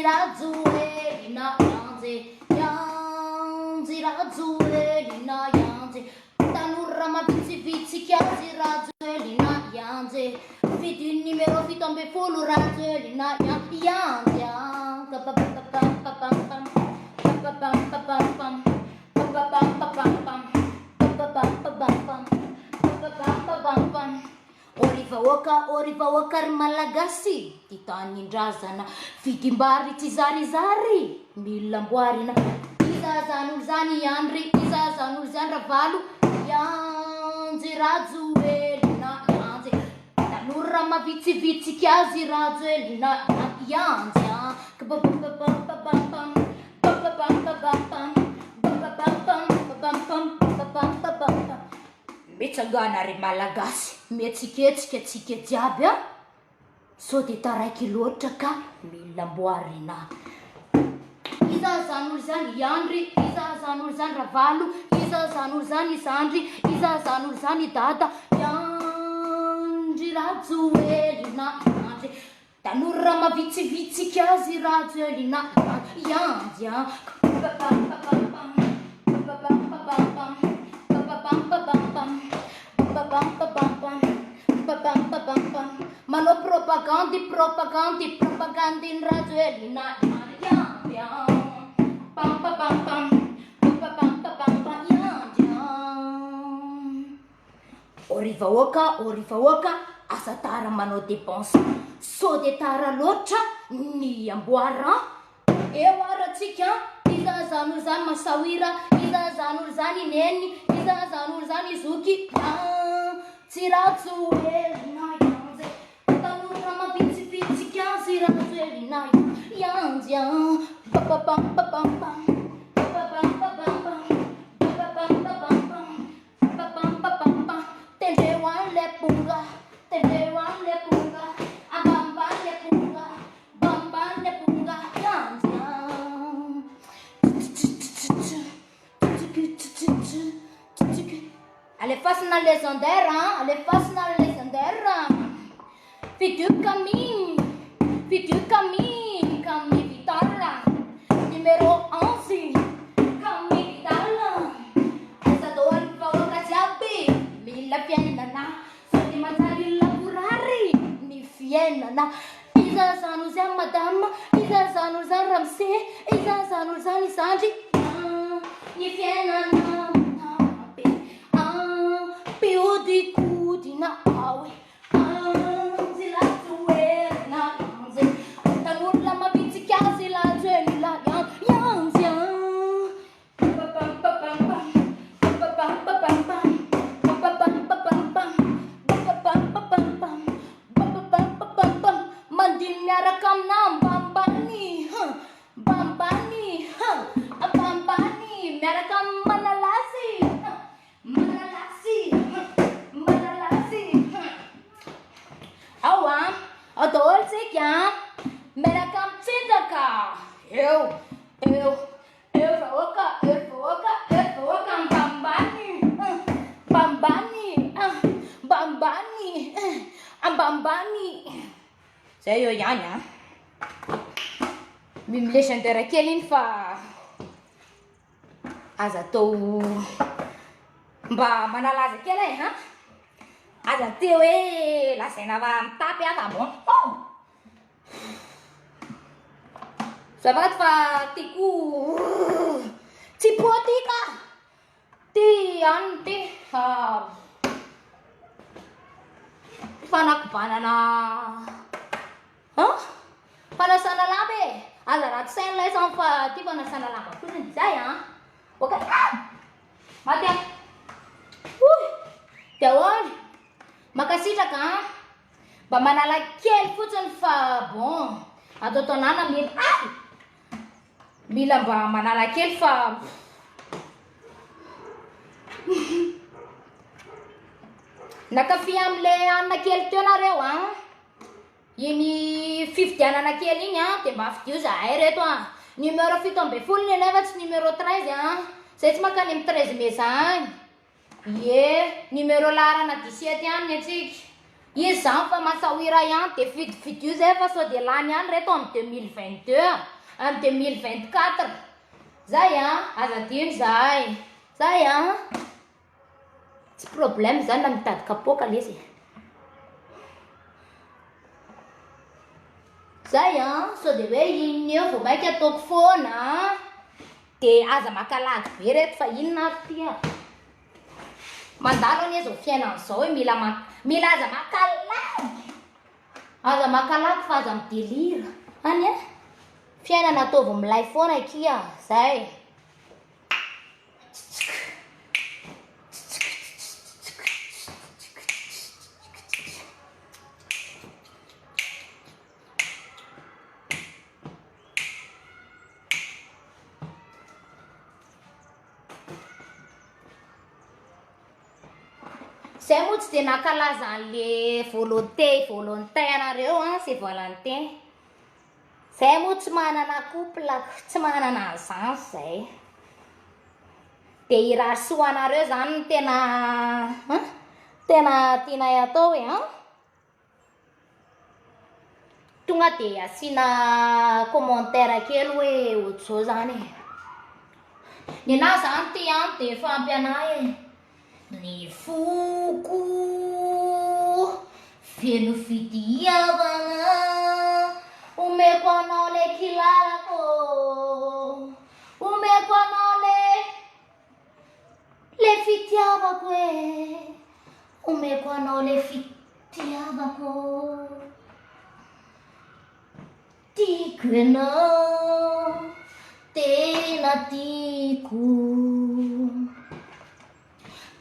rajoelina yanje yanjy rajoelina yanje tanora mavitsivitsika azy rajoelina yanje vidy numéro fito amby folo rajoelina yanje orivahoaka ry malagasy ty tanindrazana fidimbary tsy zarizary mila amboarina iza zan'olo zany andry iza zan'olo zany ravalo yanjy rajoelina yanje tanora mavitsivitsika azy rajoelina yanje mitsangana ry malagasy mietsiketsika atsika jiaby a so de taraiky loatra ka mila amboarina iza zan'olo zany iandry iza zan'olo zany ravalo iza zan'olo zany izandry iza zan'olo zany dada yandry rajoelina yandry tanora mavitsivitsika azy rajoelina yandry manao propagandin rajoelina orivahoaka asa tara manao dépense so de tara loatra ny amboara eo aratsika iza zan'olo zany masawira iza zan'olo zany neny iza zan'olo zany zoky tsy rajoelina yanje tanora mavitsivitsika azy rajoelina yanje tendreo an'le punga ambamban'le punga yanje alefasina légendaire Fidu Camille Vital numéro 11 Camille Vital asa doan vahoaka jiaby mila fiainana sady manjary laborary ny fiainana iza zan'olo zany madama iza zan'olo zany ramse iza zan'olo zany izandry ny fiainana piodikodina awe anzy rajoelina yanje tanora mavitsika azy rajoelina yanje mandigny miaraka amina mbambany miaraka manalasy awa adolo tsika miaraka mitsinjaka eo vahoaka ambambany zay eo ihany a légendaire kely iny fa aza atao mba manalaza kely e aza ty hoe lazaina mitapy aka bon zavaty fa tyko tsy potika ty any ty fanakobanana fanasana lamba e aza raha tsy saina lay zany fa ty fanasana lamba fotsiny zay oka maty de ahoany makasitraka mba manala kely fotsiny fa bon ataotaonana mila mba manala kely fa nakafy am'le anina kely teo nareo iny fividianana kely igny de mba fidio zahay reto numéro fito amby folo ny nefa tsy numéro 13 zay tsy makany amy 13 mai zany ye numéro larana 17 ihany atsika izy zany fa masahira ihany de fidio zay fa sao de lany ihany reto amy 2022 en 2024 zay aza dino zay tsy problème zany na mitady kapoka lezy zay sao de hoe inona eo vao mainka ataoko foana de aza makalagy be reto fa inona ary tia mandalo anie zao fiainan'izao hoe mila aza makalagy fa aza midelira any fiainana ataovy milay foana kia zay zay moa tsy de nakalaza an'le volontaire nareo c'est Valentin zay moa tsy manana couple tsy manana an'izany zay de iraha soanareo zany tena tiana atao hoe tonga de asiana commentaire kely hoe ohatr'izao zany ny anahy zany ty de fampy anahy ny foko feno fitiavana omeko anao le kilalako omeko anao le fitiavako omeko anao le fitiavako tiako ianao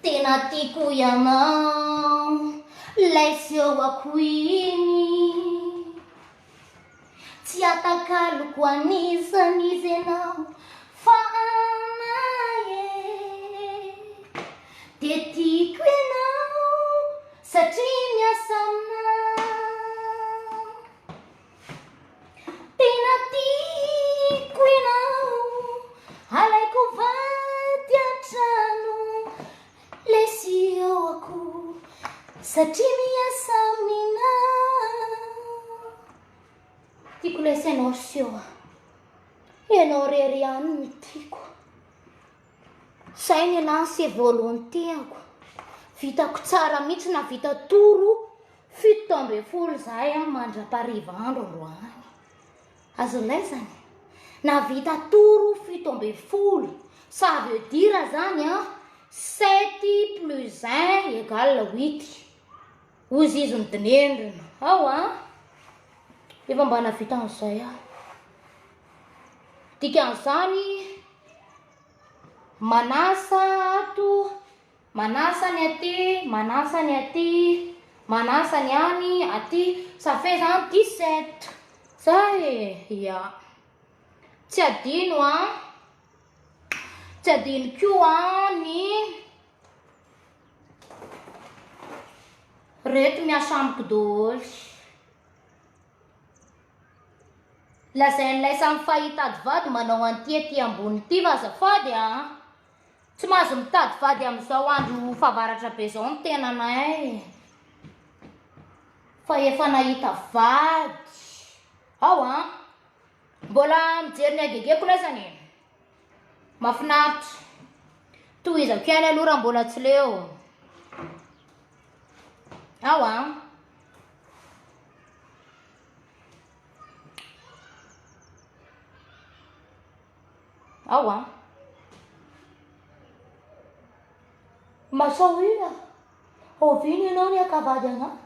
tena tiako ianao lay sehoako iny tsy atakaloko anisan'izy ianao fa anahy de tiako ianao satria miasa aminao tena tiako ianao alaiko vady an-trano le sehoako satria miasa aminao tiako lesainao seho ianao rery ihany ny tiako sainy anahy c'est volontéako vitako tsara mihitsy na vita toro 17 zahay mandra-parivandro androany azo laizany na vita toro 17 ça veut dire zany 7 plus 1 égale 8 ozy izy ny dinendrina ao efa mba navita an'izay dikan'izany manasa ato manasany aty manasany aty manasany any aty ça fait zany 17 zay tsy adino tsy adino koa ny reto miasa amiko dôly lazain'ilay samy fahitady vady manao an'ity ambony ity fa azafady tsy mahazo mitady vady amin'izao andro fahavaratra be zao ny tenanay fa efa nahita vady ao mbola mijery ny agegeko laizany mahafinaritra tohizako ihany aloha raha mbola tsy leo ao ao masao ina oviny ianao ny akavady anahy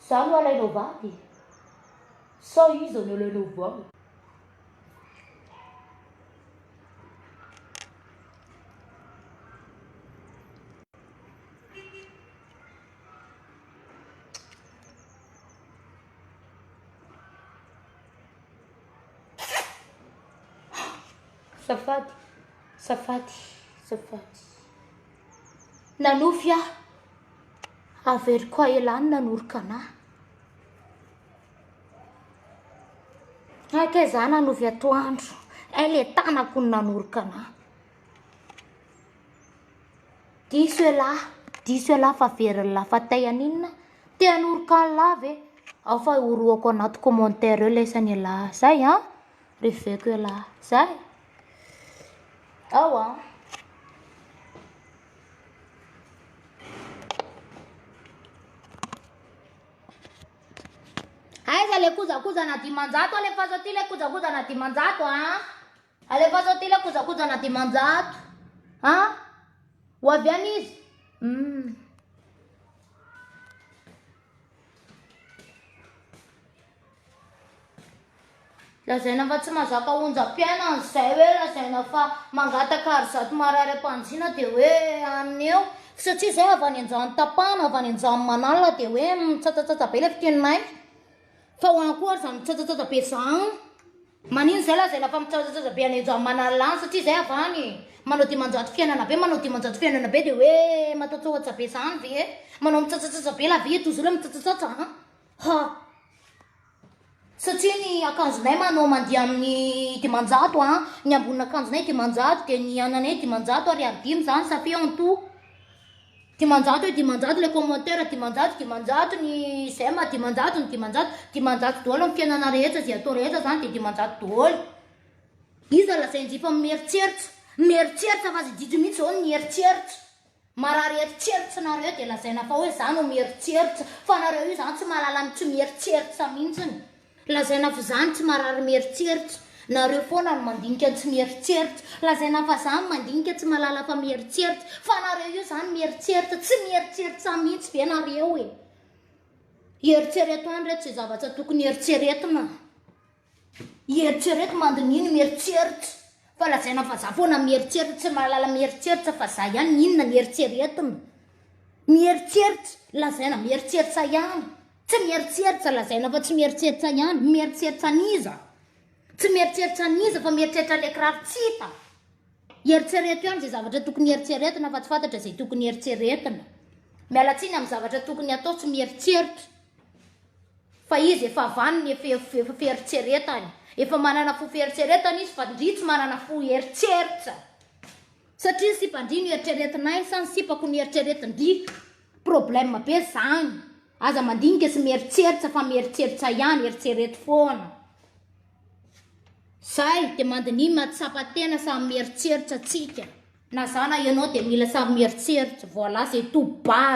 za no alainao vady sao iza no alainao vady safady nanofy avery koa elany nanoroka anahy ake za nanofy atoandro le tanako ny nanoroka anahy diso elahy fa very lahy fa tay aninona te hanoroka ny lahy ve ao fa oroako anaty commentaire eo lesany lahy zay a reveko eo lahy zay ao a aiza le kojakoja na 500 alefa zao ty le kojakoja na 500 a alefa zao ty le kojakoja na 500 a ho avy any izy lazaina fa tsy mazaka onjam-piainana zay hoe lazaina fa mangataka ary zato marary ampanjina dia hoe aniny eo satria zay avy any anjany tapahana avy any anjany manalina dia hoe mitsatsatsatsa be le fiteninay fa ho any koa ary zany mitsatsatsatsa be zany manino zay lazaina fa mitsatsatsatsa be any anjany manalina any satria zay avy any manao 500 fiainana be manao 500 fiainana be dia hoe matatsohatsa be zany ve manao mitsatsatsatsa be la ve tozy le mitsatsatsatsa ha satria ny akanjonay manao mandeha amin'ny 500 a ny ambonina akanjonay 500 dia ny ananay 500 ary 5 zany safi en tout 500 hoe 500 le commentaire 500 ny zay ma 500 ny 500 daholo amin'ny fiainana rehetra zay atao rehetra zany dia 500 daholo iza lazainjy fa mieritseritra fa zy didy mihitsy zao ny eritseritra marary eritseritra nareo dia lazaina fa hoe zany no mieritseritra fa nareo io zany tsy mahalala tsy mieritseritra mihitsiny lazaina fa zany tsy marary mieritseritra nareo foana no mandinika tsy mieritseritra lazaina fa zany mandinika tsy mahalala fa mieritseritra fa nareo io zany mieritseritra tsy mieritseritra mihitsy ve nareo e eritsereto any reto zay zavatra tokony eritseretina eritsereto mandininy mieritseritra fa lazaina fa za foana mieritseritra tsy mahalala mieritseritra fa za ihany inona ny eritseretina mieritseritra lazaina mieritseritra ihany tsy mieritseritra lazaina fa tsy mieritseritra ihany mieritseritra niza tsy mieritseritra niza fa mieritseritra le kiraro tsita eritsereto ihany zay zavatra tokony eritseretina fa tsy fantatra zay tokony eritseretina miala tsiny amin'ny zavatra tokony atao tsy mieritseritra fa izy efa avaniny efa fieritseretany efa manana fo fieritseretana izy fa ndry tsy manana fo eritseritra satria sy mpandry ny eritseretinay sa ny sipako ny eritseretindry problème be zany aza mandinika sy mieritseritra fa mieritseritra ihany eritsereto foana zay dia mandiny mahatsapatena samy mieritseritra tsika na zana ianao dia mila samy mieritseritra voilà c'est tout bas